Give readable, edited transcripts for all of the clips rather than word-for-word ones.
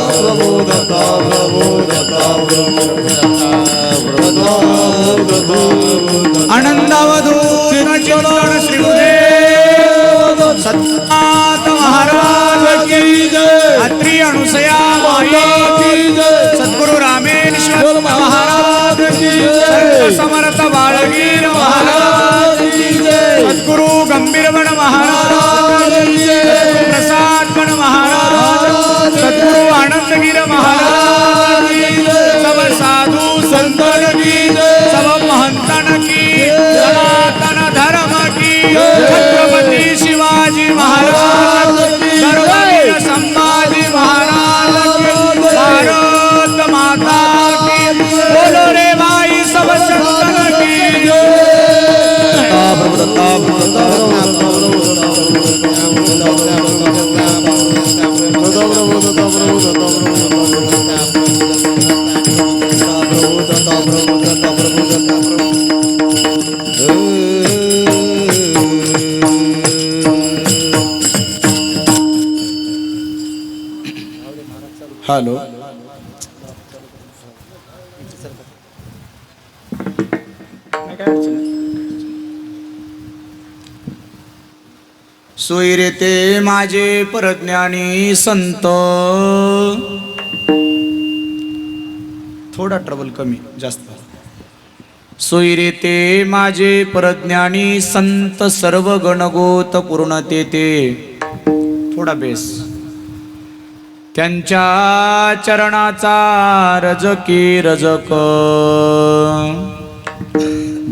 प्रभु दत्ता प्रभु दत्ता आनंदावधूत चिंतन श्री गुरुदेव सतनाथ महाराज की जय। अत्रि अनुसया माई की जय। सद्गुरु रामेश्वर महाराज की जय। समर्थ बाळवीर महाराज की जय। सद्गुरु गंभीरवन महाराज की जय। प्रसादवन महाराज, सद्गुरु आनंदगिर महाराज की जय। सब साधु संतन की जय। सब महंतन की सनातन धर्म की छत्रपति शिवाजी महाराज की धर्मवीर संभाजी महाराज की भारत माता की बोलो रे भाई सब संतन की हॅलो सोयरे ते माझे परज्ञानी संत, थोडा ट्रबल कमी जास्त. सोयरे ते माझे परज्ञानी संत सर्व गणगोत पूर्णते ते, थोडा बेस. त्यांच्या चरणाचा रजकी रजक,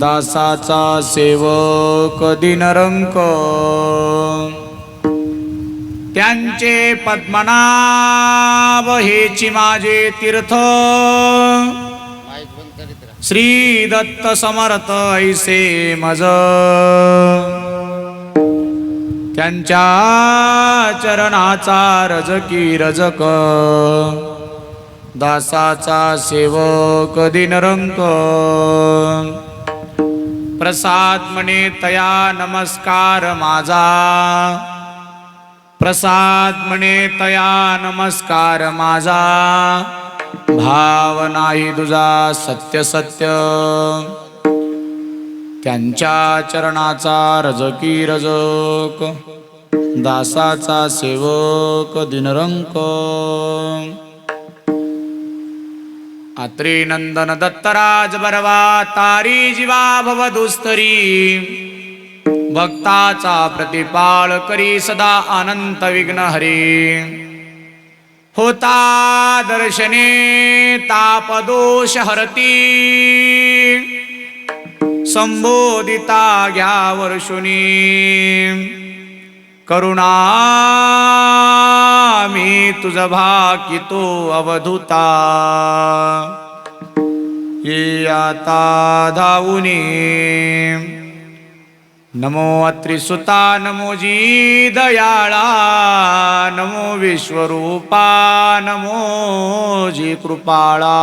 दासाचा सेवक दिनरंक. त्यांचे पद्मनाभ हेची माझे तीर्थ, श्री दत्त समर्थ ऐसे मज. त्यांच्या चरणाचा रजकी रजक, दासाचा सेवक दिनरंक. प्रसाद म्हणे तया नमस्कार माझा, प्रसाद म्हणे तया नमस्कार माझा. भाव नाही तुझा सत्य सत्य, त्यांच्या चरणाचा रजकी रजक, दासाचा सेवक दिनरंक. आत्री नंदन दत्तराज बरवा तारी जीवा भवदुस्तरी. भक्ताचा प्रतिपाळ करी सदा अनंत विघ्न हरी. होता दर्शने तापदोष हरती, संबोधिता घ्या वर्षुनी. करुणा मी तुझ भाकितो अवधूता, ये आता धावुनी. नमो अत्रिसुता नमो जी दयाळा, नमो विश्वरूपा नमो जी कृपाळा.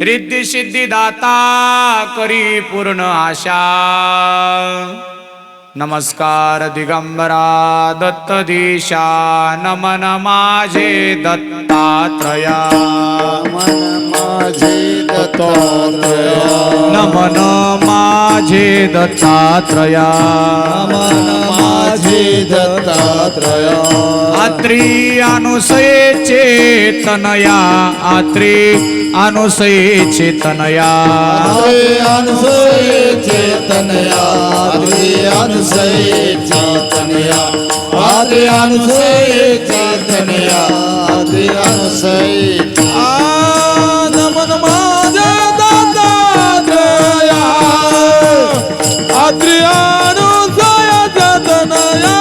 रिद्धी सिद्धी दाता करी पूर्ण आशा. नमस्कार दिगंबरा दत्त दिशा, नमन माझे दत्तात्रया. मन माझे दत्तात्रया, नमन माझे दत्तात्रया. मन माझे दत्तात्रया. आत्री अनुसयेचे तनया, आत्री अनुसयेचे तनया. अनुसये चेतनया, अनुसये चेतनया. आदि अनुसये चेतनया, अनुसये. नमन माझे दत्तात्रया, आद्रि अनुसय चेतनया,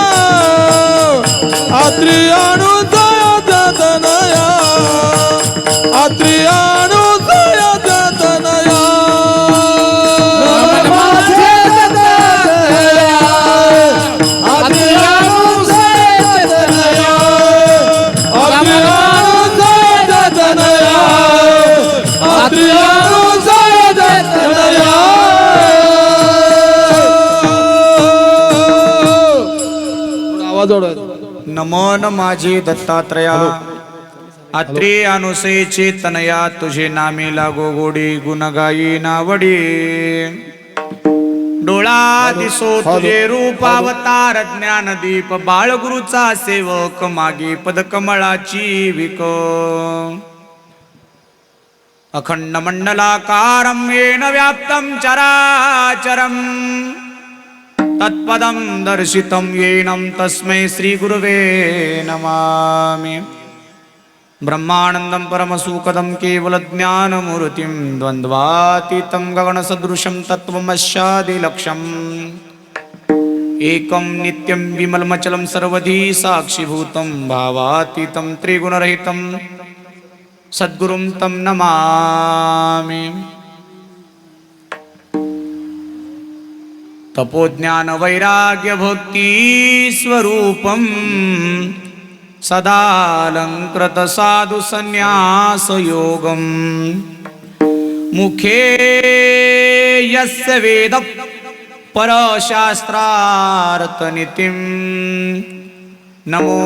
आद्रि अनुसय चेतनया, आद्रि अनुसय चेतनया. नमन माझे दत्तात्रया, आद्रि अनुसय चेतनया, आद्रि अनुसय चेतनया, आद्रि अनुसय चेतनया. आवाज वाढवा. नमन माझे दत्तात्रया आत्रे अनुसयेचे तनया तुझे नामे लागो गोडी गुण गायी नावडी डोळा दिसो तुझे रूप अवतार ज्ञानदीप बाळगुरुचा सेवक मागे पदकमळाची विक अखंड मंडलाकारं येन व्याप्तं चराचरं तत्पदं दर्शितं येनं तस्मै श्री गुरुवे नमामि ब्रह्मानन्दं परमसुखदं केवलज्ञानमूर्तिं द्वन्द्वातीतं गगनसदृशं तत्त्वमस्यादिलक्ष्यम् एकं नित्यं विमलमचलं सर्वधी साक्षिभूतं भावातीतं त्रिगुणरहितं सद्गुरुं तं नमामि तपोज्ञान वैराग्य भक्ति स्वरूपं सदालंकृत साधु संन्यास योगं मुखे यस्य वेद परशास्त्रार्थ नितिं नमो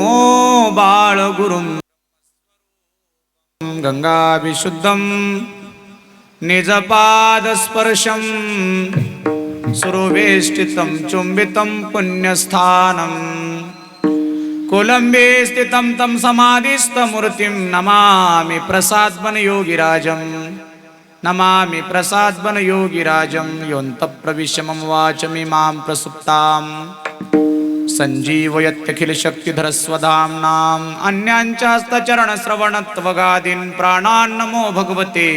बाळगुरुं गंगाभिशुद्धं निजपादस्पर्शं सुरवेष्टितं चुंबितं पुण्यस्थानं कोलंबे स्थितं तं समाधिस्थमूर्तिं नमामि प्रसादवन योगिराजं नमामि प्रसादवन योगिराजं योऽन्तः प्रविश्य मम वाचमिमां प्रसुप्तां सञ्जीवयत्यखिलशक्तिधरस्वधाम्नाम् अन्यांचास्तचरणश्रवणत्वगादीन् प्राणान् नमो भगवते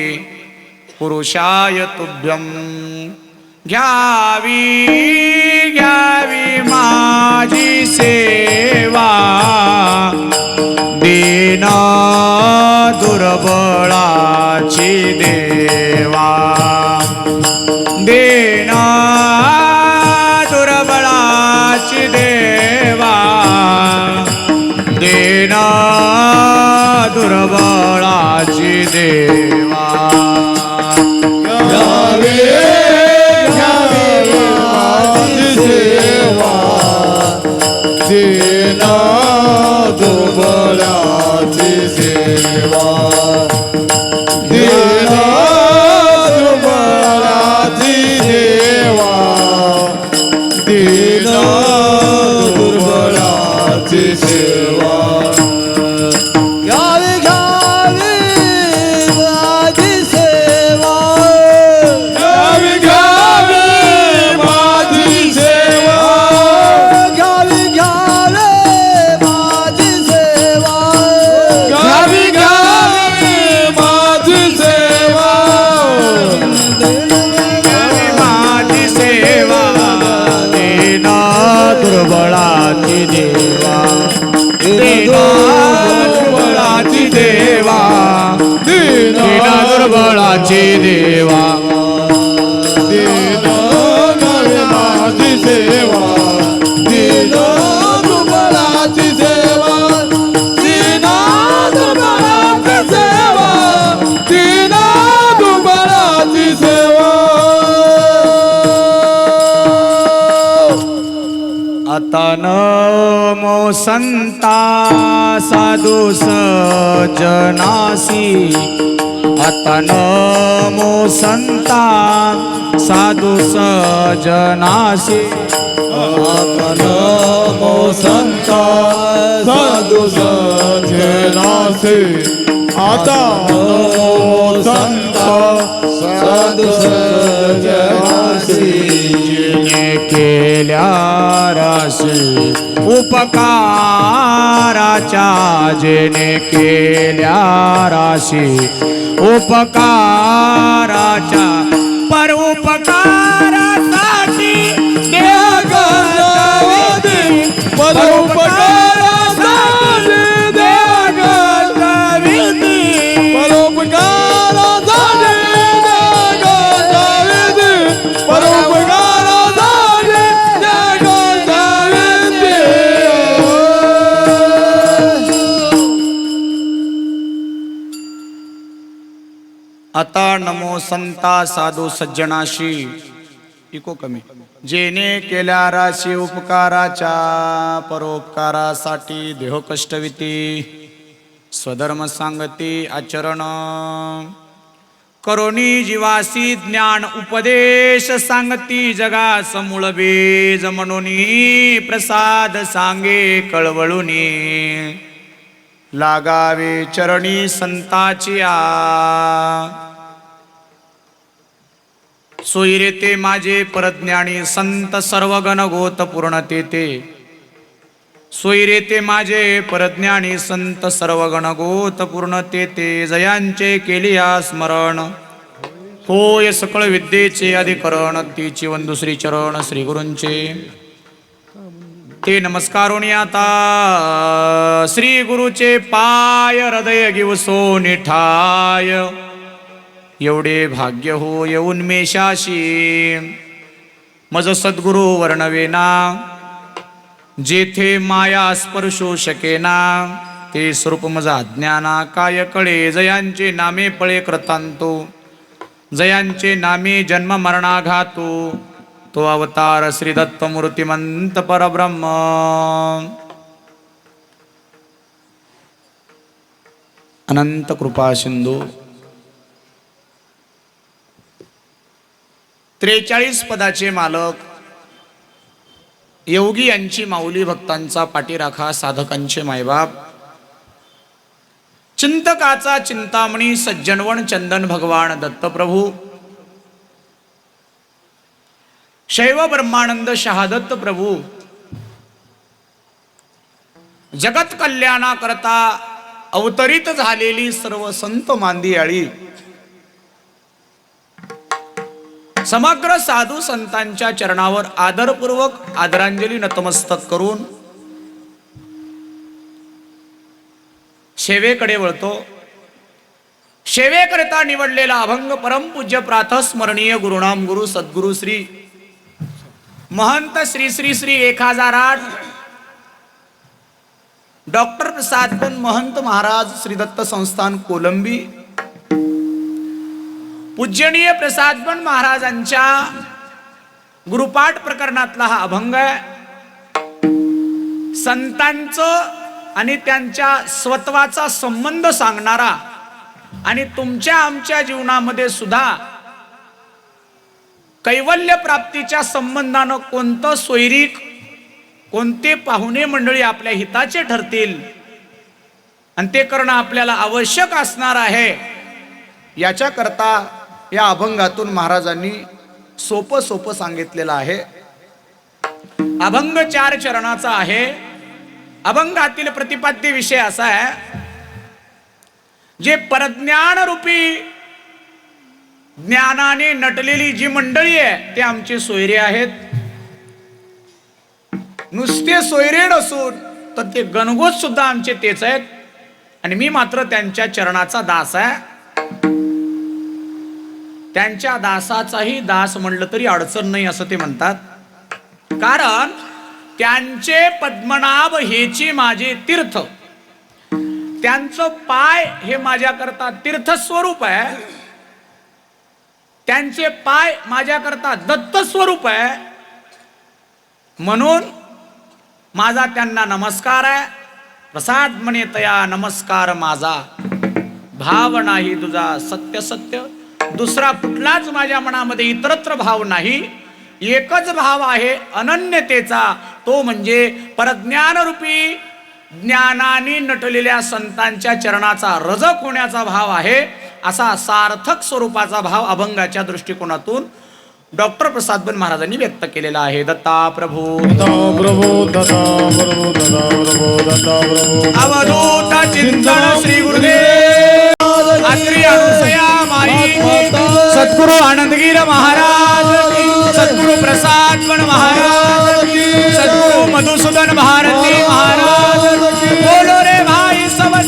पुरुषाय तुभ्यं घ्यावी घ्यावी माझी सेवा दीन दुर्बळाची देवा दीन दुर्बळाची देवा दीन दुर्बळाची देवा घ्यावी माझी सेवा दीन दुर्बळाची सेवा दीन दुर्बळाची देवा दीन दुर्बळाची सेवा घ्यावी घ्यावी माझी सेवा घ्यावी घ्यावी माझी सेवा घ्यावी घ्यावी माझी सेवा घ्यावी घ्यावी माझी सेवा माझी सेवा दीन दुर्बळाची देवा दीन दुर्बळाची देवा दीन दुर्बळाची देवा दीन माझी सेवा दीन दुर्बळाची सेवा दीन दुर्बळाची सेवा दीन दुर्बळाची सेवा आता नमो संता साधू सजनासी आता नमो संता साधू सजनासी नमो संता साधू सजनासी आता नमो संता साधू सजनासी जिने केल्या राशी उपकाराच्या जिने केल्या राशी उपकाराच्या परोपकारासाठी परोपकारासाठी परोपकारासाठी आता नमो संता साधू सज्जनाशी इको कमी जेने केल्या राशी उपकाराच्या परोपकारासाठी देह कष्टविती स्वधर्म सांगती आचरण करोनी जीवासी ज्ञान उपदेश सांगती जगास मूळ बीज म्हणूनी प्रसाद सांगे कळवळुनी लागावे चरणी संताची सोयरे ते माझे परज्ञानी संत सर्वगण गोत पूर्ण ते सोयरे ते माझे परज्ञानी संत सर्वगण गोत पूर्ण ते जयांचे केलिया स्मरण होय सकळ विद्येचे अधिकरण तीची वंदू श्री चरण श्री गुरूंचे ते नमस्कारोनी आता श्री गुरुचे पाय हृदय गिवसो निठाय एवढे भाग्य हो येऊन मेषाशी मज सद्गुरु वर्णवेना जेथे माया स्पर्शो शकेना ते स्वरूप मज अज्ञाना काय कळे जयांचे नामे पळे कृतांतो जयांचे नामे जन्म मरणाघातो तो अवतार श्री दत्त मूर्तिमंत परब्रह्म अनंत कृपा सिंधू 43 पदाचे मालक योगी यांची माऊली भक्तांचा पाठीराखा साधकांचे मायबाप चिंतकाचा चिंतामणी सज्जनवण चंदन भगवान दत्तप्रभू शैव ब्रह्मानंद शहादत्त प्रभू जगत कल्याणाकरता अवतरित झालेली सर्व संत मांदियाळी समग्र साधू संतांच्या चरणावर आदरपूर्वक आदरांजली नतमस्तक करून सेवेकडे वळतो. सेवेकरिता निवडलेला अभंग परमपूज्य प्रातस्मरणीय गुरुनाम गुरु सद्गुरु श्री महंत श्री श्री श्री 1008 डॉक्टर प्रसादपंत महंत महाराज श्री दत्त संस्थान कोलंबी पूजनीय प्रसादपंत महाराजांच्या गुरुपाठ प्रकरणातला हा अभंग आहे. संतांचं आणि त्यांच्या स्वत्वाचा संबंध सांगणारा आणि तुमच्या आमच्या जीवनामध्ये सुद्धा कैवल्य प्राप्तीच्या संबंधानं कोणतं सोयरीक कोणते पाहुणे मंडळी आपल्या हिताचे ठरतील आणि ते करणं आपल्याला आवश्यक असणार आहे याच्या करता या अभंगातून महाराजांनी सोपं सांगितलेलं आहे. अभंग 4 चरणाचा आहे. अभंगातील प्रतिपाद्य विषय असा आहे जे परज्ञान रूपी ज्ञानाने नटलेली जी मंडळी आहे ते आमचे सोयरे आहेत. नुसते सोयरे नसून तर ते गणगोत सुद्धा आमचे तेच आहेत आणि मी मात्र त्यांच्या चरणाचा दास आहे. त्यांच्या दासाचाही दास म्हणलं तरी अडचण नाही असं ते म्हणतात. कारण त्यांचे पद्मनाभ हेची माझे तीर्थ, त्यांचं पाय हे माझ्याकरता तीर्थ स्वरूप आहे. त्यांचे पाय माझ्याकरता दत्त स्वरूप आहे. म्हणून माझा त्यांना नमस्कार आहे. प्रसाद म्हणे तया नमस्कार माझा, भाव नाही तुझा सत्य सत्य, दुसरा कुठलाच माझ्या मनामध्ये इतरत्र भाव नाही. एकच भाव आहे अनन्यतेचा, तो म्हणजे परज्ञान रूपी ज्ञानाने नटलेल्या संतांच्या चरणाचा रजक होण्याचा भाव आहे. असा सार्थक स्वरूपाचा भाव अभंगाच्या दृष्टिकोनातून डॉक्टर प्रसादपंत महाराजांनी व्यक्त केलेला आहे. दत्ता प्रभू अवधूत चिंतन श्री गुरुदेव आत्री अनुसया माई सद्गुरु आनंदगीर महाराज, सद्गुरु प्रसादपंत महाराज, सद्गुरु मधुसूदन भारती महाराज, बोलो रे भाई सब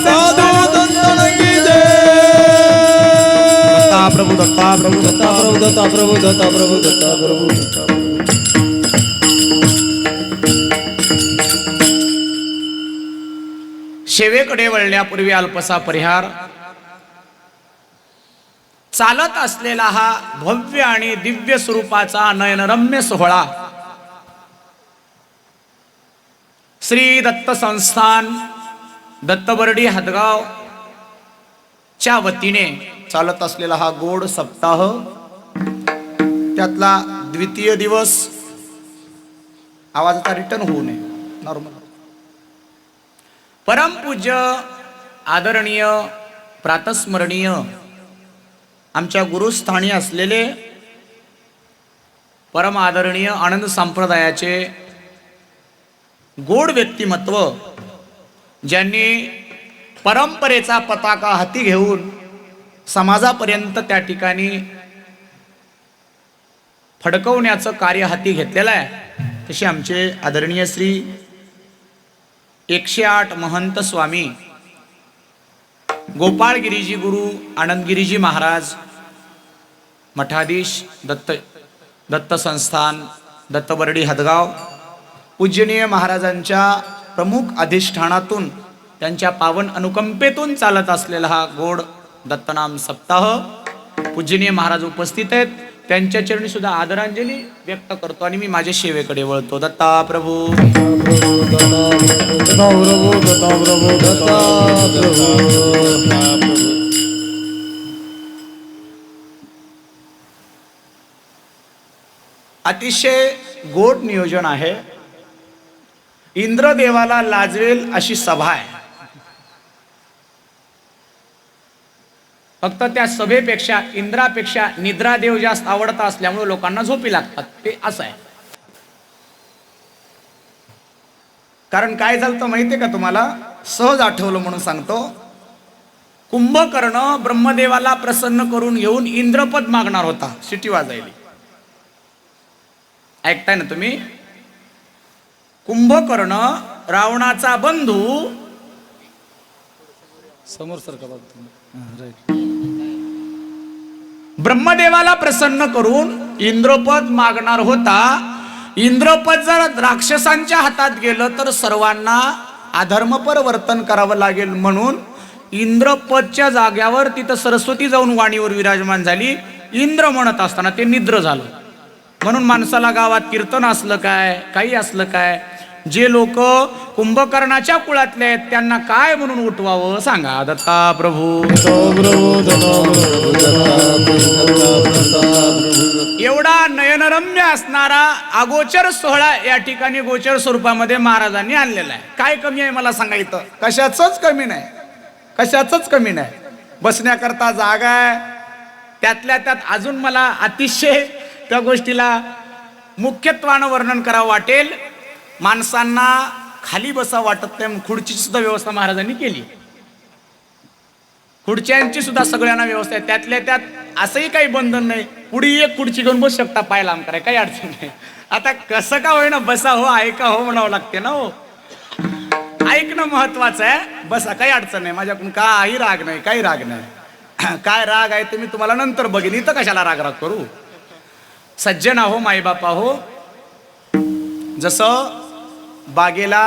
प्रभु दत्ता प्रभु दत्ता प्रभु दत्ता प्रभु दत्ता प्रभु दत्ता प्रभु दत्ता. सेवेकडे वळण्यापूर्वी अल्पसा परिहार. चालत असलेला हा भव्य आणि दिव्य स्वरूपाचा नयनरम्य सोहळा श्री दत्त संस्थान दत्तबर्डी हदगाव च्या वतीने चालत असलेला हा गोड सप्ताह, त्यातला द्वितीय दिवस. आवाजाचा रिटर्न होऊ नये, नॉर्मल. परमपूज्य आदरणीय प्रातस्मरणीय आमच्या गुरुस्थानी असलेले परम आदरणीय आनंद संप्रदायाचे गोड व्यक्तिमत्व, ज्यांनी परंपरेचा पताका हाती घेऊन समाजापर्यंत त्या ठिकाणी फडकवण्याचं कार्य हाती घेतलेलं आहे, तसे आमचे आदरणीय श्री 108 महंत स्वामी गोपाळगिरीजी गुरु आनंदगिरीजी महाराज, मठाधीश दत्त संस्थान दत्तबर्डी हदगाव, पूजनीय महाराजांच्या प्रमुख अधिष्ठानातून त्यांच्या पावन अनुकंपेतून चालत असलेला हा गोड दत्तनाम सप्ताह. पूजनीय महाराज उपस्थित आहेत, त्यांच्या चरणी सुद्धा आदरांजली व्यक्त करतो आणि मी माझ्या सेवेकडे वळतो. दत्ता प्रभू. अतिशय गोड नियोजन आहे. इंद्रदेवाला लाजवेल अशी सभा आहे. फक्त त्या सभेपेक्षा इंद्रापेक्षा निद्रादेव जास्त आवडता असल्यामुळे लोकांना झोपी लागतात, ते असं आहे. कारण काय झालं तर माहितीये का तुम्हाला? सहज आठवलं म्हणून सांगतो. कुंभकर्ण ब्रह्मदेवाला प्रसन्न करून घेऊन इंद्रपद मागणार होता, शिटी वाजायली. ऐकताय ना तुम्ही? कुंभकर्ण रावणाचा बंधू, समोर सरका, ब्रह्मदेवाला प्रसन्न करून इंद्रपद मागणार होता. इंद्रपद जर राक्षसांच्या हातात गेलं तर सर्वांना अधर्मपर वर्तन करावं लागेल, म्हणून इंद्रपदच्या जाग्यावर तिथं सरस्वती जाऊन वाणीवर विराजमान झाली. इंद्र म्हणत असताना ते निद्र झालं. म्हणून माणसाला गावात कीर्तन असलं काय, काही असलं काय, जे लोक कुंभकर्णाच्या कुळातले आहेत त्यांना काय म्हणून उठवावं सांगा? दत्ता प्रभू. एवढा नयनरम्य असणारा अगोचर सोहळा या ठिकाणी गोचर स्वरूपामध्ये महाराजांनी आणलेला आहे. काय कमी आहे मला सांगायचं? कशाचंच कमी नाही, कशाचंच कमी नाही. बसण्याकरता जागा आहे. त्यातल्या त्यात अजून मला अतिशय त्या गोष्टीला मुख्यत्वानं वर्णन करावं वाटेल. माणसांना खाली बसा वाटत नाही, खुर्चीची सुद्धा व्यवस्था महाराजांनी केली. खुर्च्यांची सुद्धा सगळ्यांना व्यवस्था आहे. त्यातल्या त्यात असंही काही बंधन नाही, पुढे एक खुर्ची घेऊन बसू शकता, पाय लांब कराय, काही अडचण नाही. आता कसं का होईना, बसा हो, ऐका हो म्हणावं लागते ना हो. ऐकणं महत्वाचं आहे, बसा, काही अडचण नाही. माझ्याकडून काही राग नाही, काही राग नाही. काय राग आहे ते मी तुम्हाला नंतर बघेन, इथं कशाला राग करू. सज्जन आहो, माईबापा हो. जसं बागेला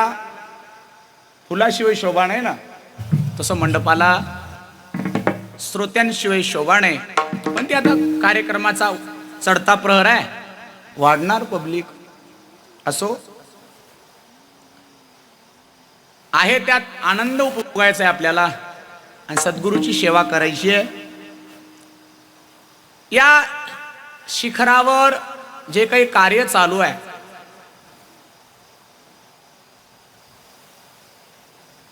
फुलाशिवाय शोभा नाही ना, तसं मंडपाला श्रोत्यांशिवाय शोभा नाही. पण ते आता कार्यक्रमाचा चढता प्रहर आहे, वाढणार पब्लिक असो, आहे त्यात आनंद उपभोगायचा आहे आपल्याला आणि सद्गुरूची सेवा करायची आहे. या शिखरावर जे काही कार्य चालू आहे,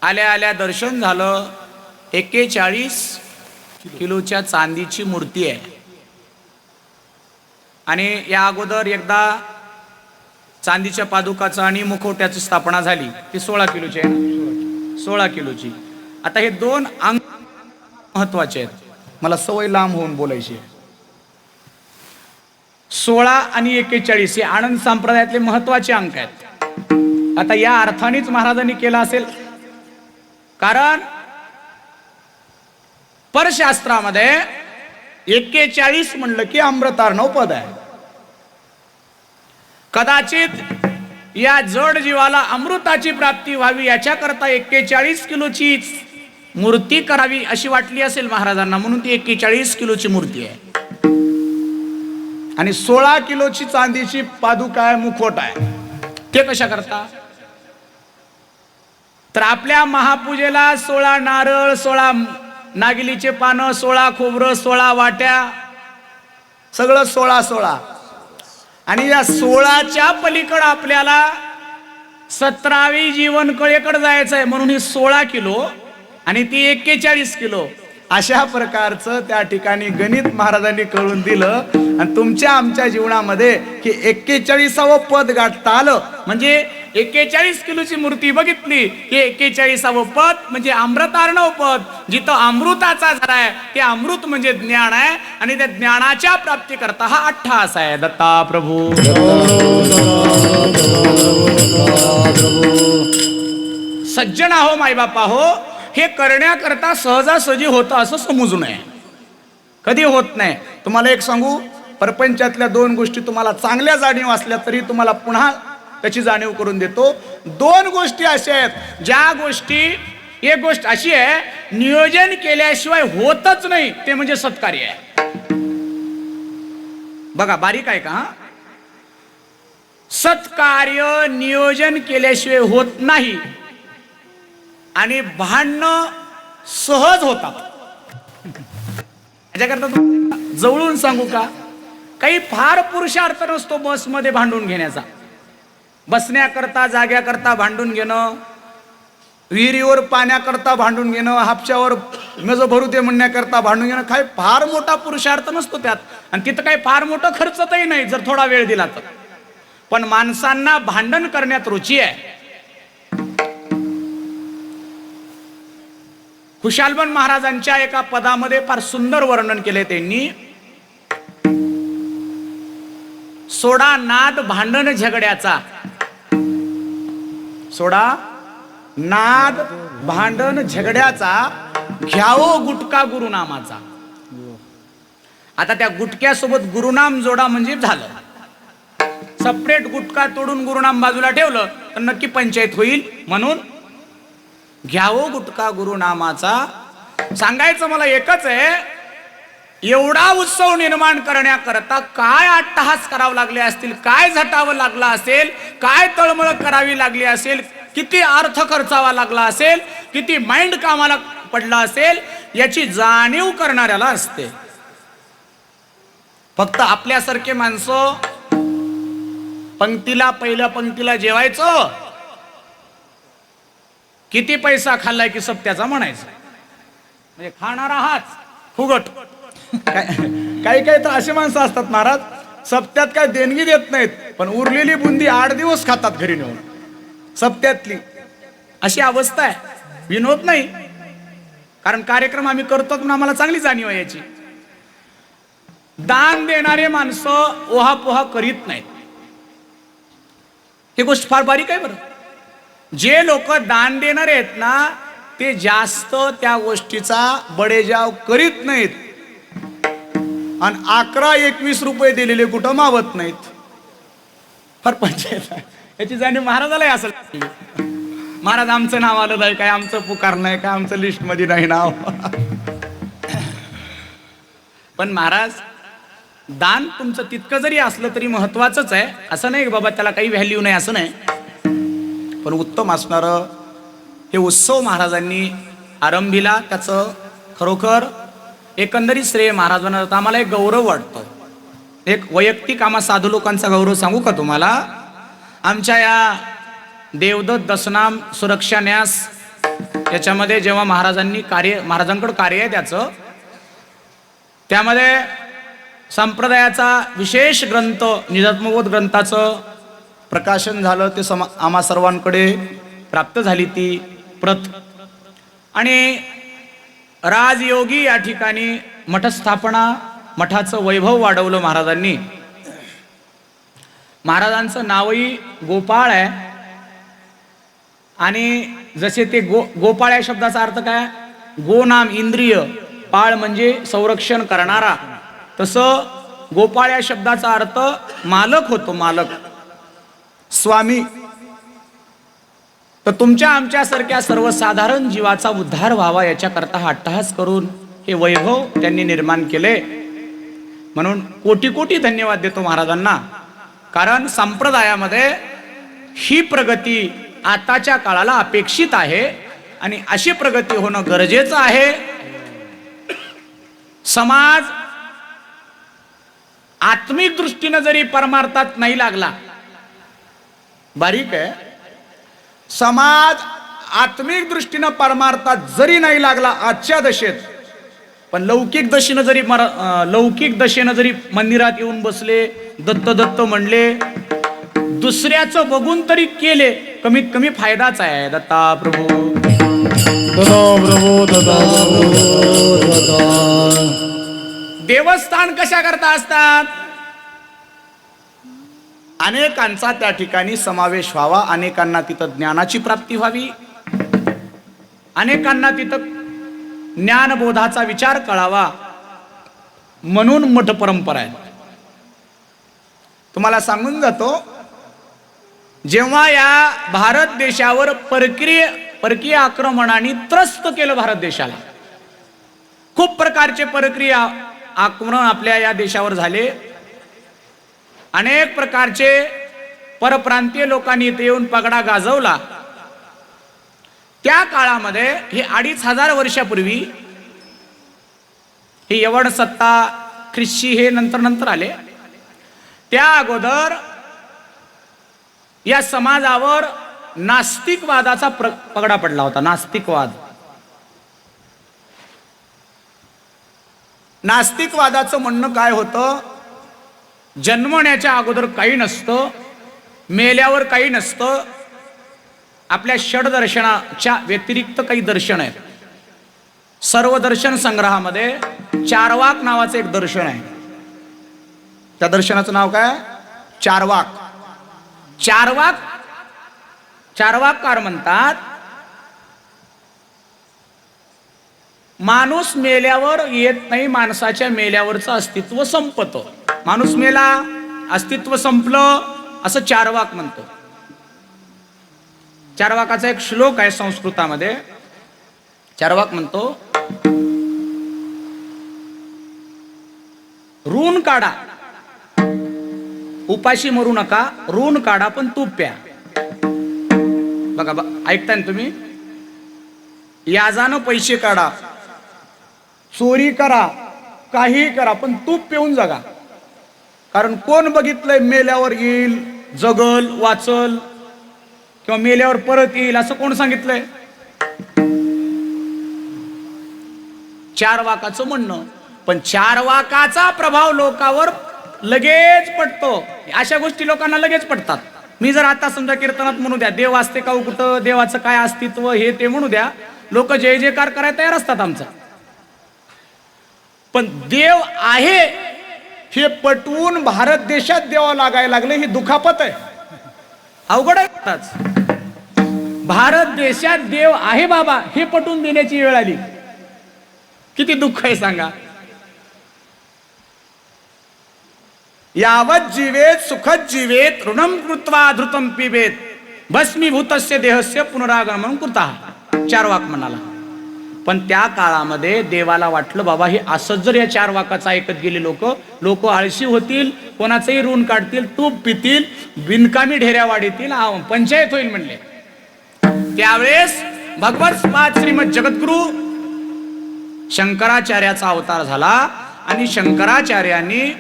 आल्या आल्या दर्शन झालं. 41 किलोच्या चांदीची मूर्ती आहे. आणि या अगोदर एकदा चांदीच्या पादुकाचं आणि मुखवट्याची स्थापना झाली, ती 16 किलोची आहे ना, 16 किलोची. आता हे दोन अंक महत्वाचे आहेत, मला सवय लांब होऊन बोलायची आहे. 16 आणि 41 हे आनंद संप्रदायातले महत्वाचे अंक आहेत. आता या अर्थानेच महाराजांनी केला असेल, कारण परशास्त्रामध्ये 41 म्हणलं की अमृतार्णव पद आहे. कदाचित या जड जीवाला अमृताची प्राप्ती व्हावी याच्याकरता 41 किलोची मूर्ती करावी अशी वाटली असेल महाराजांना, म्हणून ती 41 किलोची मूर्ती आहे. आणि 16 किलोची चांदीची पादुका आहे, मुखवट आहे. ते कशा करता? तर आपल्या महापूजेला 16 नारळ, 16 नागिलीचे पानं, 16 खोबरं, 16 वाट्या, सगळं 16 आणि या 16च्या पलीकडं आपल्याला 17वी जीवन कळेकडे जायचं आहे, म्हणून ही 16 किलो आणि ती 41 किलो अशा प्रकारचं त्या ठिकाणी गणित महाराजांनी करून दिलं. आणि तुमच्या आमच्या जीवनामध्ये की 41वं पद गाठता आलं म्हणजे 41 किलोची मूर्ती बघितली की 41वं पद म्हणजे अमृतार्णव पद, जिथं अमृताचा झरा आहे ते अमृत म्हणजे ज्ञान आहे आणि त्या ज्ञानाच्या प्राप्ती करता हा अट्टहास आहे. दत्ता प्रभू सज्जन आहो मायबापा हो, हे करण्याकरता सहजासहजी होतं असं समजू नये, कधी होत नाही. तुम्हाला एक सांगू, प्रपंचातल्या 2 गोष्टी तुम्हाला चांगल्या जाणीव असल्या तरी तुम्हाला पुन्हा त्याची जाणीव करून देतो. 2 गोष्टी अशा आहेत ज्या गोष्टी, एक गोष्ट अशी आहे नियोजन केल्याशिवाय होतच नाही, ते म्हणजे सत्कार्य आहे. बघा बारीक आहे का, सत्कार्य नियोजन केल्याशिवाय होत नाही आणि भांडणं सहज होतात. याच्याकरता जवळून सांगू का, काही फार पुरुषार्थ नसतो बसमध्ये भांडून घेण्याचा. बसण्याकरता जाग्याकरता भांडून घेणं, विहिरीवर पाण्याकरता भांडून घेणं, हापशावर मज भरू दे म्हणण्याकरता भांडून घेणं, काही फार मोठा पुरुषार्थ नसतो त्यात. आणि तिथं काही फार मोठं खर्चही नाही जर थोडा वेळ दिला तर. पण माणसांना भांडण करण्यात रुची आहे. खुशालबन महाराजांच्या एका पदामध्ये फार सुंदर वर्णन केले त्यांनी. सोडा नाद भांडण झगड्याचा, सोडा नाद भांडण झगड्याचा, घ्यावो गुटका गुरुनामाचा. आता त्या गुटक्यासोबत गुरुनाम जोडा म्हणजे झालं. सेपरेट गुटका तोडून गुरुनाम बाजूला ठेवलं तर नक्की पंचायत होईल. म्हणून घ्यावो गुटका गुरुनामाचा. सांगायचं मला एकच आहे, एवढा उत्सव निर्माण करण्याकरता काय अट्टहास करावं लागले असतील, काय झटावं लागलं असेल, काय तळमळ करावी लागली असेल, किती अर्थ खर्चावा लागला असेल, किती माइंड कामाला पडला असेल, याची जाणीव करणाऱ्याला असते. फक्त आपल्यासारखे माणसं पंक्तीला, पहिल्या पंक्तीला जेवायचं, किती पैसा खाल्लाय की सप्त्याचा म्हणायचं, म्हणजे खाणारा हाच फुगट. काही काही तर असे माणसं असतात महाराज, सप्त्यात काय देणगी देत नाहीत पण उरलेली बुंदी 8 दिवस खातात घरी नेऊन सप्त्यातली. अशी अवस्था आहे. विनोद नाही, कारण कार्यक्रम आम्ही करतो म्हणून आम्हाला चांगली जाणीव आहे याची. दान देणारे माणसं ओहापोहा करीत नाहीत. ही गोष्ट फार बारीक आहे बरं. जे लोक दान देणारे आहेत ना ते जास्त त्या गोष्टीचा बडेजाव करीत नाहीत आणि 11-21 रुपये दिलेले कुठं मावत नाहीत. फार पंचायत याची जाणीव महाराजालाही असेल. महाराज आमचं नाव आलं नाही काय, आमचं पुकार नाही काय, आमचं लिस्ट मध्ये नाही नाव. पण महाराज दान तुमचं तितकं जरी असलं तरी महत्वाचंच आहे. असं नाही बाबा त्याला काही व्हॅल्यू नाही असं नाही, पण उत्तम असणारं हे उत्सव महाराजांनी आरंभीला त्याचं खरोखर एकंदरीत श्रेय महाराजांना. आम्हाला एक गौरव वाटतो. एक वैयक्तिक आम्हा साधू लोकांचा गौरव सांगू का तुम्हाला. आमच्या या देवदत्त दशनाम सुरक्षा न्यास याच्यामध्ये जेव्हा महाराजांनी महाराजांकडे कार्य आहे त्यामध्ये संप्रदायाचा विशेष ग्रंथ निजात्मबोध ग्रंथाचं प्रकाशन झालं. ते आम्हा सर्वांकडे प्राप्त झाली ती प्रत. आणि राजयोगी या ठिकाणी मठस्थापना, मठाचं वैभव वाढवलं महाराजांनी. महाराजांचं नावही गोपाळ आहे. आणि जसे ते गोपाळ या शब्दाचा अर्थ काय, गो नाम इंद्रिय, पाळ म्हणजे संरक्षण करणारा, तसं गोपाळ या शब्दाचा अर्थ मालक होतो, मालक, स्वामी. तर तुमच्या आमच्यासारख्या सर्वसाधारण जीवाचा उद्धार व्हावा याच्याकरता हा अट्टहास करून हे वैभव त्यांनी निर्माण केले. म्हणून कोटी कोटी धन्यवाद देतो महाराजांना. कारण संप्रदायामध्ये ही प्रगती आताच्या काळाला अपेक्षित आहे आणि अशी प्रगती होणं गरजेचं आहे. समाज आत्मिक दृष्टीनं जरी परमार्थात नाही लागला, बारीक आहे, समाज आत्मिक दृष्टीनं परमार्थात जरी नाही लागला आजच्या दशेत, पण लौकिक दशेनं जरी मंदिरात येऊन बसले, दत्त दत्त म्हणले, दुसऱ्याचं बघून तरी केले, कमीत कमी फायदाच आहे. दत्ता प्रभू देवस्थान कशा करता असतात? अनेकांचा त्या ठिकाणी समावेश व्हावा, अनेकांना तिथं ज्ञानाची प्राप्ती व्हावी, अनेकांना तिथं ज्ञानबोधाचा विचार कळावा, म्हणून मठ परंपरा आहे. तुम्हाला सांगून जातो, जेव्हा या भारत देशावर परकीय आक्रमणाने त्रस्त केलं भारत देशाला, खूप प्रकारचे परकीय आक्रमण आपल्या या देशावर झाले, अनेक प्रकारचे परप्रांतीय लोकांनी इथे येऊन पगडा गाजवला. त्या काळामध्ये हे 2500 वर्षापूर्वी ही यवन सत्ता, ख्रिस्ती हे नंतर आले. त्या अगोदर या समाजावर नास्तिकवादाचा पगडा पडला होता. नास्तिकवादाचं म्हणणं काय होतं? जन्मण्याच्या अगोदर काही नसतं, मेल्यावर काही नसतं, आपल्या षडदर्शनाच्या व्यतिरिक्त काही दर्शन आहेत. सर्व दर्शन संग्रहामध्ये चारवाक नावाचं एक दर्शन आहे. त्या दर्शनाचं नाव काय? चारवाक. चारवाककार म्हणतात, माणूस मेल्यावर येत नाही, माणसाच्या मेल्यावरचं अस्तित्व संपतं. माणूस मेला, अस्तित्व संपलं, असं चारवाक म्हणतो. चारवाकाचा एक श्लोक आहे संस्कृतामध्ये. चारवाक म्हणतो, ऋण काढा, उपाशी मरू नका, ऋण काढा पण तूप प्या. बघा ऐकताय ना तुम्ही? याजानं पैसे काढा, चोरी करा, काही करा, पण तूप पिऊन जगा. कारण कोण बघितलंय मेल्यावर येईल, जगल, वाचल, किंवा मेल्यावर परत येईल असं कोण सांगितलंय? चारवाकाचं म्हणणं. पण चारवाकाचा प्रभाव लोकांवर लगेच पडतो. अशा गोष्टी लोकांना लगेच पडतात. मी जर आता समजा कीर्तनात म्हणू द्या, देव असते का कुठं, देवाचं काय अस्तित्व, हे ते म्हणू द्या, लोक जय जयकार करायला तयार असतात आमचा. पण देव आहे हे पटवून भारत देशात देवा लागायला लागले, ही दुखापत आहे, अवघड आहे. भारत देशात देव आहे बाबा हे पटवून देण्याची वेळ आली, किती दुःख आहे सांगा. यावत जीवेत सुखद जीवेत ऋणम कृत्वा धृतम पिबेत भस्मीभूतस्य देहस्य पुनरागमन कृतः. चारवाक म्हणाला. पण त्या काळामध्ये देवाला वाटलं बाबा हे असंच जर या चारवाकाचं ऐकत गेले लोक आळशी होतील, कोणाचंही ऋण काढतील, तूप पितील, बिनकामी ढेऱ्या वाढीतील, पंचायत होईल म्हणले. त्यावेळेस भगवत पाद श्रीमद जगद्गुरु शंकराचार्याचा अवतार झाला आणि शंकराचार्यांनी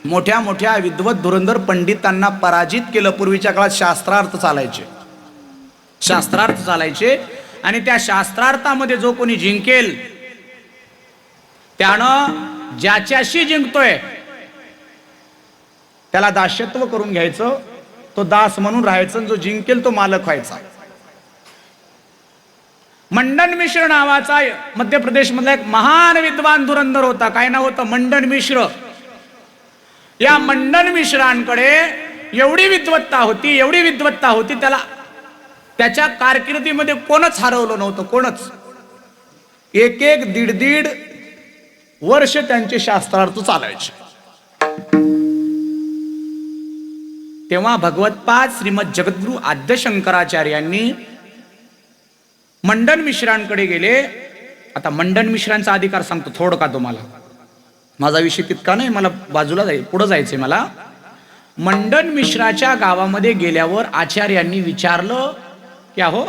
मोठ्या मोठ्या विद्वत धुरंधर पंडितांना पराजित केलं. पूर्वीच्या काळात शास्त्रार्थ चालायचे आणि त्या शास्त्रार्थामध्ये जो कोणी जिंकेल त्यानं ज्याच्याशी जिंकतोय त्याला दास्यत्व करून घ्यायचं, तो दास म्हणून राहायचं, जो जिंकेल तो मालक व्हायचा. मंडन मिश्र नावाचा मध्य प्रदेश मधला एक महान विद्वान धुरंधर होता. काय नाव होतं? मंडन मिश्र. या मंडन मिश्रांकडे एवढी विद्वत्ता होती, त्याच्या कारकिर्दीमध्ये कोणच हरवलं नव्हतं, कोणच. एक दीड वर्ष त्यांचे शास्त्रार्थ चालायचे. तेव्हा भगवतपाद श्रीमद जगद्गुरु आद्य शंकराचार्यांनी मंडन मिश्रांकडे गेले. आता मंडन मिश्रांचा अधिकार सांगतो थोडं का तुम्हाला, माझा विषय तितका नाही, मला बाजूला पुढे जायचंय मला. मंडन मिश्राच्या गावामध्ये गेल्यावर आचार्यांनी विचारलं क्या हो?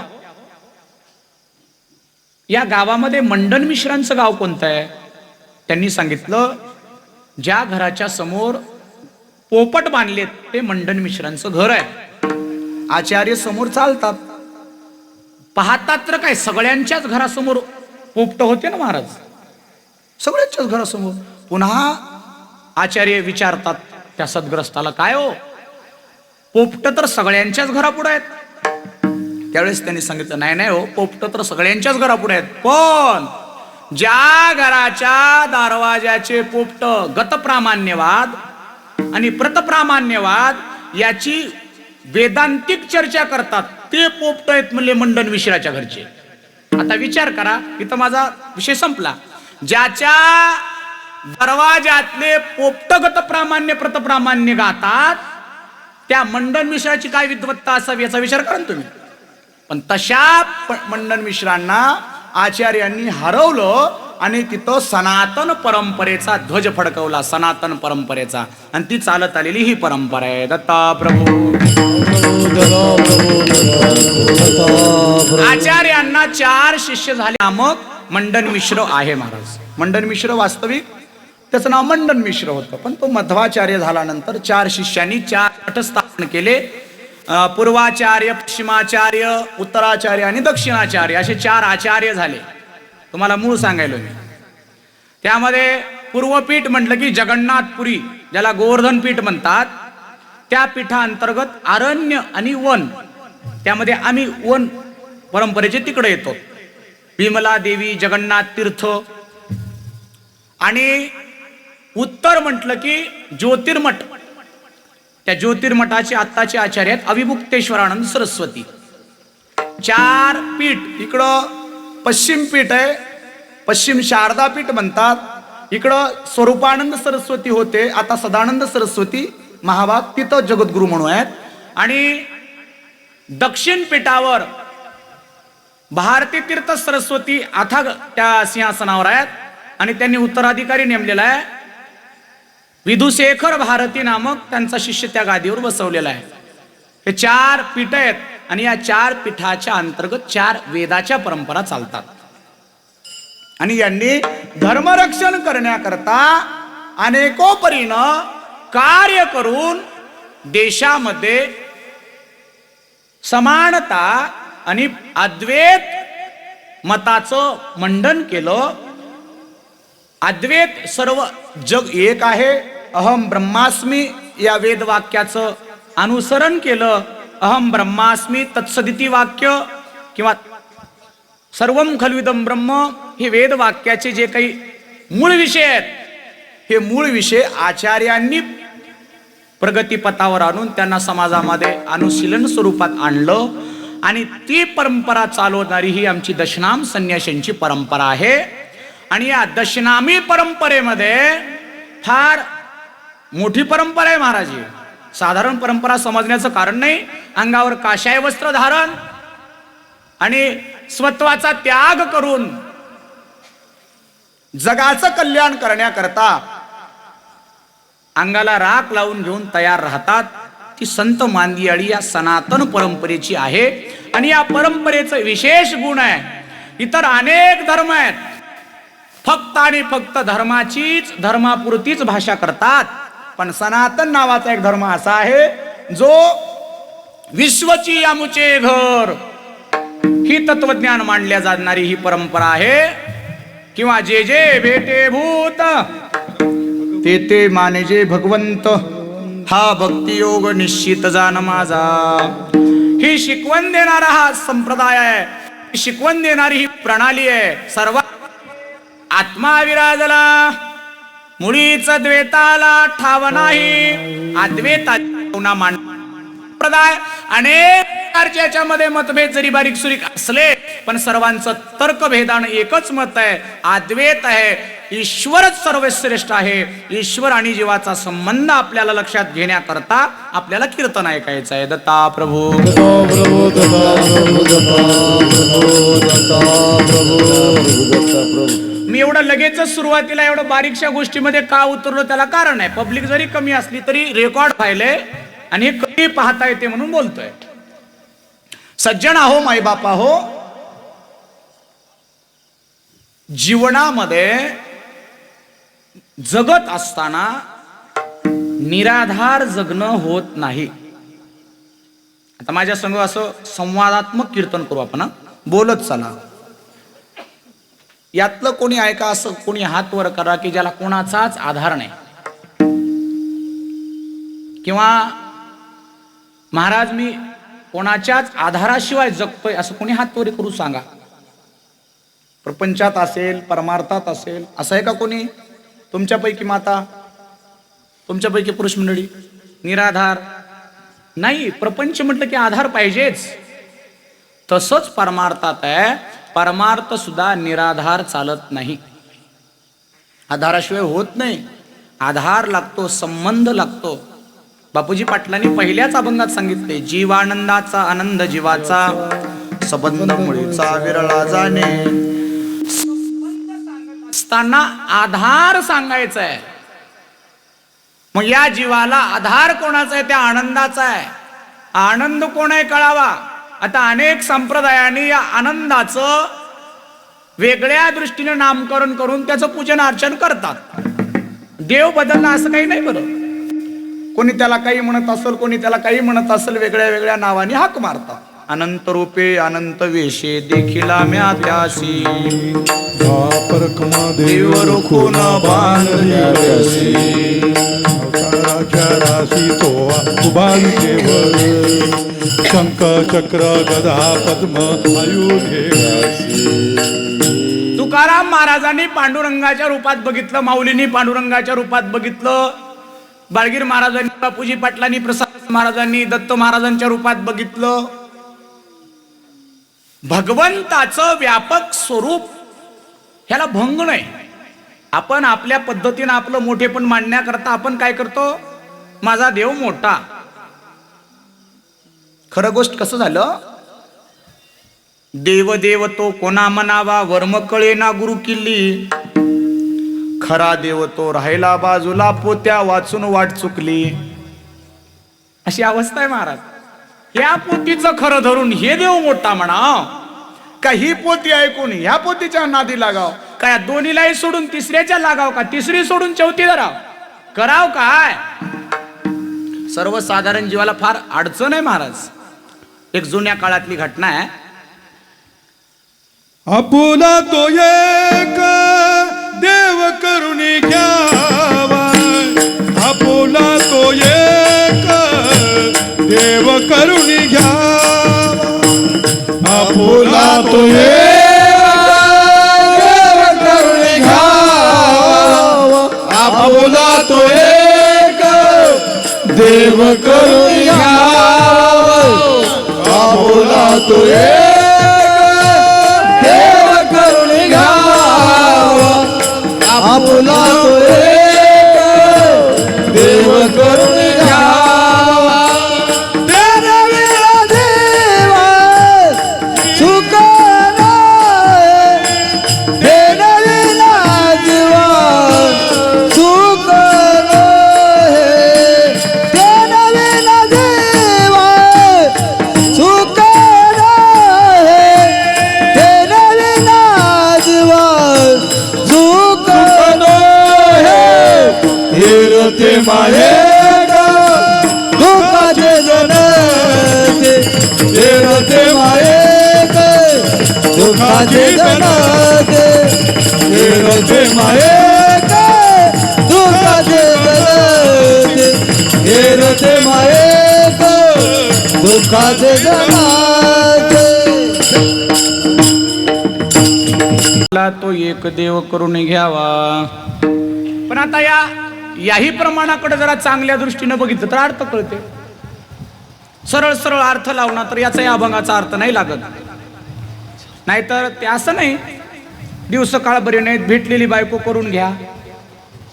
या गावामध्ये मंडन मिश्रांचं गाव कोणतं आहे? त्यांनी सांगितलं, ज्या घराच्या समोर पोपट बांधलेत ते मंडन मिश्रांचं घर आहे. आचार्य समोर चालतात, पाहतात तर काय सगळ्यांच्याच घरासमोर पोपट होते ना महाराज, सगळ्यांच्याच घरासमोर. पुन्हा आचार्य विचारतात त्या सद्ग्रस्ताला, काय हो पोपट तर सगळ्यांच्याच घरापुढे आहेत? त्यावेळेस त्यांनी सांगितलं, नाही नाही हो, पोपट तर सगळ्यांच्याच घरापुढे आहेत, पण ज्या घराच्या दरवाजाचे पोपट गतप्रामाण्यवाद आणि प्रतप्रामाण्यवाद याची वेदांतिक चर्चा करतात ते पोपट आहेत म्हणले मंडन मिश्राच्या घरचे. आता विचार करा, इथं माझा विषय संपला. ज्याच्या दरवाजातले पोपट गतप्रामाण्य प्रतप्रामाण्य गातात त्या मंडन मिश्राची काय विद्वत्ता असावी याचा विचार करा तुम्ही. पण तशा मंडन मिश्रांना आचार्यांनी हरवलं आणि तिथं सनातन परंपरेचा ध्वज फडकवला, सनातन परंपरेचा. आणि ती चालत आलेली ही परंपरा आहे. दत्ता प्रभू. आचार्यांना 4 शिष्य झाले, मग मंडन मिश्र आहे महाराज. मंडन मिश्र वास्तविक त्याचं नाव मंडन मिश्र होतं, पण तो मध्वाचार्य झाल्यानंतर 4 शिष्यांनी 4 मठ स्थापन केले. पूर्वाचार्य, पश्चिमाचार्य, उत्तराचार्य आणि दक्षिणाचार्य असे 4 आचार्य झाले. तुम्हाला मूळ सांगायलो मी. त्यामध्ये पूर्वपीठ म्हटलं की जगन्नाथपुरी, ज्याला गोवर्धन पीठ म्हणतात, त्या पीठाअंतर्गत आरण्य आणि वन, त्यामध्ये आम्ही वन परंपरेचे तिकडे येतो. विमला देवी, जगन्नाथ तीर्थ. आणि उत्तर म्हटलं की ज्योतिर्मठ, त्या ज्योतिर्मठाचे आत्ताचे आचार्य आहेत अविमुक्तेश्वरानंद सरस्वती. 4 पीठ. इकडं पश्चिम पीठ आहे, पश्चिम शारदा पीठ म्हणतात. इकडं स्वरूपानंद सरस्वती होते, आता सदानंद सरस्वती महाभाग, तिथं जगद्गुरु म्हणून आहेत. आणि दक्षिण पीठावर भारती तीर्थ सरस्वती आता त्या सिंहासनावर आहेत आणि त्यांनी उत्तराधिकारी नेमलेला आहे. विधुशेखर भारती नामक त्यांचा शिष्य त्या गादीवर बसवलेला आहे. हे 4 पीठ आहेत आणि या 4 पीठाच्या अंतर्गत 4 वेदाच्या परंपरा चालतात. आणि यांनी धर्मरक्षण करण्याकरता अनेकोपरीनं कार्य करून देशामध्ये समानता आणि अद्वैत मताचं मंडन केलं. अद्वैत सर्व जग एक आहे, अहम ब्रह्मास्मी या वेद वाक्याचं अनुसरण केलं. अहम ब्रह्मास्मी तत्सदिती वाक्य किंवा सर्वम खल्विदम ब्रह्म हे वेद वाक्याचे जे काही मूळ विषय आहेत, हे मूळ विषय आचार्यांनी प्रगतीपथावर आणून त्यांना समाजामध्ये अनुशीलन स्वरूपात आणलं. आणि ती परंपरा चालवणारी ही आमची दशनाम संन्याशांची परंपरा आहे. आणि या दशनामी परंपरेमध्ये फार मोठी परंपरा आहे महाराज. साधारण परंपरा समजण्याचं कारण नाही. अंगावर काशाय वस्त्र धारण आणि स्वत्वाचा त्याग करून जगाचं कल्याण करण्याकरता अंगाला राख लावून घेऊन तयार राहतात. ती संत मांदियाळी या सनातन परंपरेची आहे. आणि या परंपरेचं विशेष गुण आहे, इतर अनेक धर्म आहेत, फक्त आणि फक्त धर्मापुरतीच भाषा करतात. पण सनातन नावाचा एक धर्म असा आहे जो विश्वची यामुचे घर ही तत्वज्ञान मांडल्या जाणारी ही परंपरा आहे. किंवा जे जे भेटे भूत ते ते मानेजे भगवंत, हा भक्ती योग निश्चित जाण माझा. ही शिकवण देणारा हा संप्रदाय आहे, शिकवण देणारी ही प्रणाली आहे. सर्व आत्मा विराजला मुळीच द्वैताला ठाव नाही. अद्वैता मांड संप्रदाय अनेक प्रकारचे याच्यामध्ये मतभेद जरी बारीक सुरीक असले पण सर्वांचं तर्कभेदानं एकच मत आहे, अद्वैत आहे. ईश्वरच सर्वश्रेष्ठ आहे. ईश्वर आणि जीवाचा संबंध आपल्याला लक्षात घेण्याकरता आपल्याला कीर्तन ऐकायचं आहे. दत्ता प्रभू. मी एवढं लगेचच सुरुवातीला एवढं बारीकशा गोष्टीमध्ये का उतरलो त्याला कारण आहे. पब्लिक जरी कमी असली तरी रेकॉर्ड व्हायलंय आणि हे कधी पाहता येते म्हणून बोलतोय. सज्जन आहो मायबापा हो, जीवनामध्ये जगत असताना निराधार जगणं होत नाही. आता माझ्या संग असं संवादात्मक कीर्तन करू आपण, बोलत चला. यातलं कोणी ऐका, असं कोणी हात वर करा की ज्याला कोणाचाच आधार नाही, किंवा महाराज मी कोणाच्याच आधाराशिवाय जगतोय असं कोणी हात वर करू सांगा. प्रपंचात असेल, परमार्थात असेल, असं आहे का कोणी तुमच्यापैकी? माता, तुमच्यापैकी पुरुष मंडळी, निराधार नाही. प्रपंच म्हटलं की आधार पाहिजेच. तसंच परमार्थात आहे. परमार्थ सुद्धा निराधार चालत नाही, आधाराशिवाय होत नाही. आधार लागतो, संबंध लागतो. बापूजी पाटलांनी पहिल्याच अभंगात सांगितले, जीवानंदाचा आनंद जीवाचा, संबंध मुळीचा विरळा जाणे. असताना आधार सांगायचा आहे. मग या जीवाला आधार कोणाचा आहे? त्या आनंदाचा आहे. आनंद कोण आहे कळावा. आता अनेक संप्रदायांनी या आनंदाचं वेगळ्या दृष्टीने नामकरण करून त्याचं पूजन अर्चन करतात. देव बदलला असं काही नाही बरं. कोणी त्याला काही म्हणत असेल, कोणी त्याला काही म्हणत असेल, वेगळ्या वेगळ्या नावाने हाक मारतात. अनंत रूपे अनंत वेशे देखिला म्या त्यासी, देव रोखून बांधल्यासी, अवताराच्या राशी तो उभा विटेवर, शंख चक्र गदा पद्म आयुधे. तुकाराम महाराजांनी पांडुरंगाच्या रूपात बघितलं, माऊलींनी पांडुरंगाच्या रूपात बघितलं, बाळगीर महाराजांनी, बापूजी पाटलांनी, प्रसाद महाराजांनी दत्त महाराजांच्या रूपात बघितलं. भगवंताचं व्यापक स्वरूप ह्याला भंग नाही. आपण आपल्या पद्धतीनं आपलं मोठेपण मांडण्याकरता आपण काय करतो? माझा देव मोठा. खरं गोष्ट कसं झालं? देव देव तो कोणा म्हणावा, वर्म कळे ना गुरु किल्ली. खरा देव तो राहिला बाजूला, पोत्या वाचून वाट चुकली. अशी अवस्था आहे महाराज. या पोतीचं खरं धरून हे देव मोठा म्हणा का, ही पोती ऐकून ह्या पोतीच्या नादी लागाव का, या दोन्हीलाही सोडून तिसऱ्याच्या लागाव का, तिसरी सोडून चौथी धराव, कराव काय? सर्वसाधारण जीवाला फार अडचण आहे महाराज. एक जुन्या काळातली घटना आहे. आपुला तो एक देव करुणी घ्यावा, आपुला तो एक देव करुणी घ्यावा, आपुला तो एक देव करुणी घ्यावा, आपुला तो एक देव करुणी घ्यावा, आपुला तो एक देव करुणी घ्यावा, आपुला तो एक देव करुणी घ्यावा. तेरा विना देवा सुख नाही, तेरा विना जीवा सुख नाही, तेरा विना देवा सुख नाही, तेरा विना जीवा सुख नाही. हिरते माये दुःखाचे जनते, हिरते माये दुःखाचे जनते, हिरते माये दुःखाचे जनते, हिरते माये दुःखाचे जनते. तो एक देव करून घ्यावा. पण आता याही प्रमाणाकडे जरा चांगल्या दृष्टीने बघितलं तर अर्थ कळते. सरळ सरळ अर्थ लावला तर याचा या अभंगाचा अर्थ नाही लागत. नाहीतर ते असं नाही, दिवस काळ बरे नाहीत, भेटलेली बायको करून घ्या,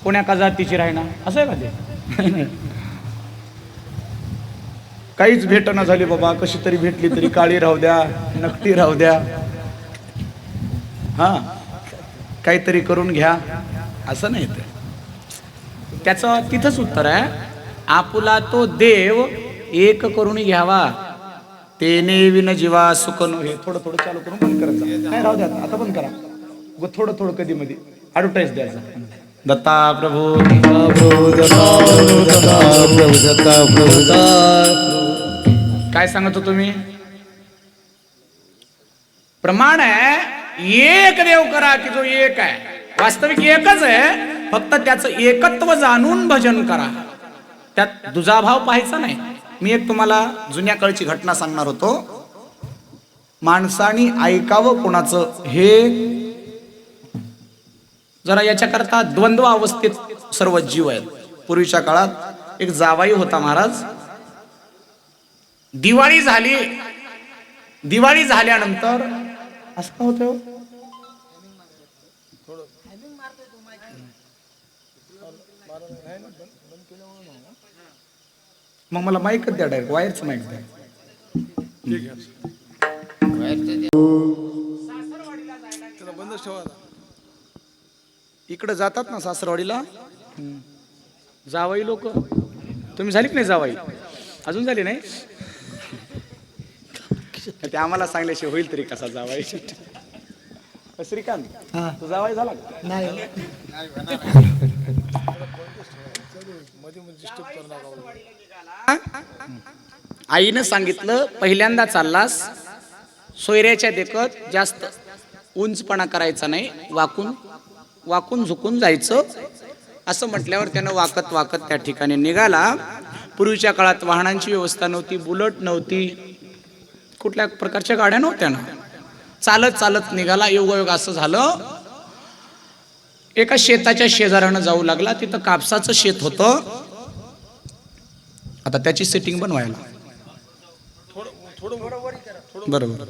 कोण्या का जातीची राहणार, असं आहे का ते? काहीच भेटना झाली बाबा, कशी तरी भेटली तरी काळी राहू द्या, नकटी राहू द्या, हा काहीतरी करून घ्या, असं नाही. ते त्याचं तिथंच उत्तर आहे, आपुला तो देव एक करून घ्यावा. तेने विन जीवा सुख नो. हे थोडं थोडं चालू करून बंद करत जा. नाही राहू द्या आता बंद करा. थोडं थोडं कधी मध्ये ॲडव्हर्टाईज द्यायचा. दत्ता प्रभू प्रभू दत्ता प्रभू दत्ता प्रभू दत्ता प्रभू दत्ता. काय सांगत होतो मी? प्रमाण आहे एक देव करा की जो एक आहे, वास्तविक एकच आहे, फक्त त्याचं एकत्व जाणून भजन करा. त्यात दुजाभाव पाहायचा नाही. मी एक तुम्हाला जुन्या काळची घटना सांगणार होतो. माणसाने ऐकावं कोणाचं हे जरा याच्याकरता द्वंद्व अवस्थेत सर्व जीव आहेत. पूर्वीच्या काळात एक जावाई होता महाराज. दिवाळी झाली. दिवाळी झाल्यानंतर असं का होतं? मग मला माईकच द्या, डायरेक्ट वायरचं माईक द्या. इकडे जातात ना सासरवाडीला जावाई लोक. तुम्ही झाली की नाही जावाई? अजून झाली नाही? ते आम्हाला सांगल्याशिवाय होईल तरी कसा जावाई. श्रीकांत तू जावाई झाला नाही? आईनं सांगितलं पहिल्यांदा चाललास सोयऱ्याच्या देखत जास्त उंचपणा करायचा नाही, वाकून वाकून झुकून जायचं. असं म्हटल्यावर त्यानं वाकत वाकत त्या ठिकाणी निघाला. पूर्वीच्या काळात वाहनांची व्यवस्था नव्हती, बुलट नव्हती, कुठल्या प्रकारच्या गाड्या नव्हत्या ना. चालत चालत निघाला. योगायोग असं झालं एका शेताच्या शेजारानं जाऊ लागला. तिथं कापसाचं शेत होतं. आता त्याची सेटिंग बनवायला बरोबर